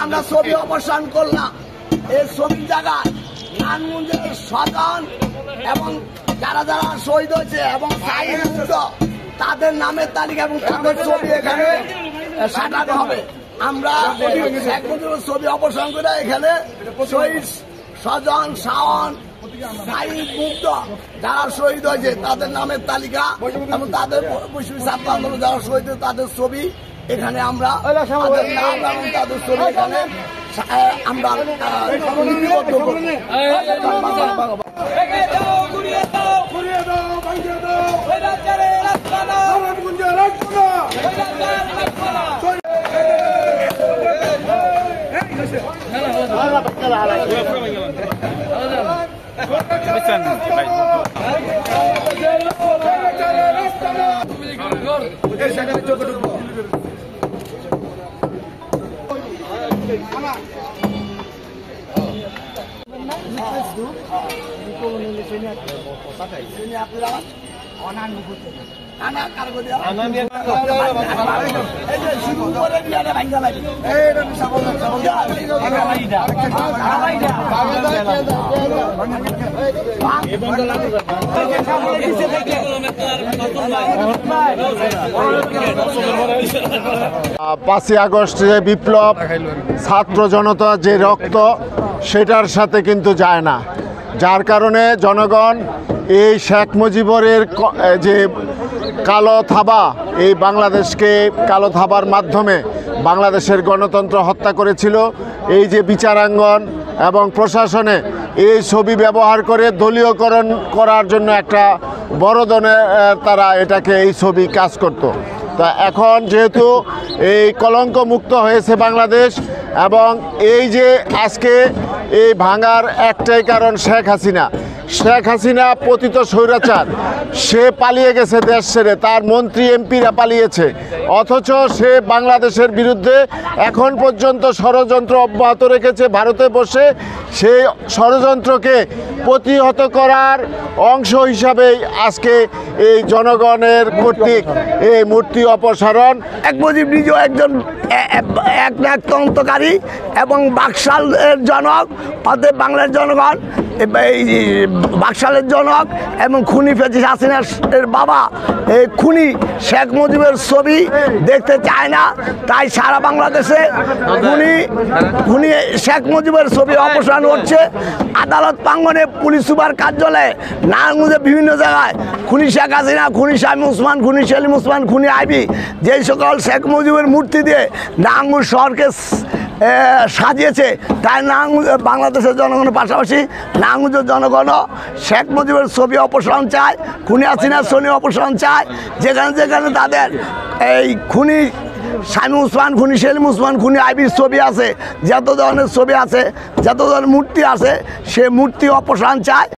আমরা ছবি অবসান করলাম এই ছবির জায়গায় নারায়ণগঞ্জের স্বজন এবং যারা যারা শহীদ হয়েছে এবং তাদের নামের তালিকা এবং তাদের ছবি এখানে সাজানো হবে। আমরা শেখ মুজিবের ছবি অবসান করে এখানে শহীদ স্বজন শাওন সাইদ মুগ্ধ যারা শহীদ হয়েছে তাদের নামের তালিকা এবং তাদের বৈশ্বিক ছাত্র আন্দোলন যারা শহীদ হয়েছে তাদের ছবি এখানে আমরা তাদের নাম এবং তাদের ছবি এখানে আমরা লিপিবদ্ধ করব। পাঁচই আগস্ট যে বিপ্লব ছাত্র জনতা যে রক্ত সেটার সাথে কিন্তু যায় না, যার কারণে জনগণ এই শেখ মুজিবের যে কালো থাবা এই বাংলাদেশকে কালো থাবার মাধ্যমে বাংলাদেশের গণতন্ত্র হত্যা করেছিল। এই যে বিচারাঙ্গন এবং প্রশাসনে এই ছবি ব্যবহার করে দলীয়করণ করার জন্য একটা বড় ধরনের তারা এটাকে এই ছবি কাজ করত। তা এখন যেহেতু এই কলঙ্ক মুক্ত হয়েছে বাংলাদেশ এবং এই যে আজকে এই ভাঙার একটাই কারণ শেখ হাসিনা পতিত স্বৈরাচার, সে পালিয়ে গেছে দেশ ছেড়ে, তার মন্ত্রী এমপিরা পালিয়েছে, অথচ সে বাংলাদেশের বিরুদ্ধে এখন পর্যন্ত ষড়যন্ত্র অব্যাহত রেখেছে ভারতে বসে। সেই ষড়যন্ত্রকে প্রতিহত করার অংশ হিসাবেই আজকে এই জনগণের কর্তৃক এই মূর্তি অপসারণ। শেখ মুজিব নিজেও একজন একনায়কতন্ত্রকারী এবং বাকশালের জনক, অতএব বাংলার জনগণ বাকশালের জনক এবং খুনি ফেসিস্ট হাসিনার বাবা এই খুনি শেখ মুজিবের ছবি দেখতে চায় না। তাই সারা বাংলাদেশে খুনি শেখ মুজিবের ছবি অপসারণ হচ্ছে। আদালত প্রাঙ্গণে পুলিশ সুপার কার্যালয়ে নারায়ণগঞ্জে বিভিন্ন জায়গায় খুনি শেখ হাসিনা, খুনি শামীম ওসমান, খুনি সেলিম ওসমান, খুনি আইবি যেই সকল শেখ মুজিবের মূর্তি দিয়ে নারায়ণগঞ্জ শহরকে সাজিয়েছে, তাই বাংলাদেশের জনগণের পাশাপাশি নারায়ণগঞ্জের জনগণও শেখ মুজিবের ছবি অপসারণ চায়, খুনি হাসিনার ছবি অপসারণ চায়। যেখানে যেখানে তাদের এই খুনি শামীম ওসমান, খুনি সেলিম ওসমান, খুনি আইবির ছবি আছে, যত ধরনের ছবি আছে, যত ধরনের মূর্তি আছে, সে মূর্তি অপসারণ চায়।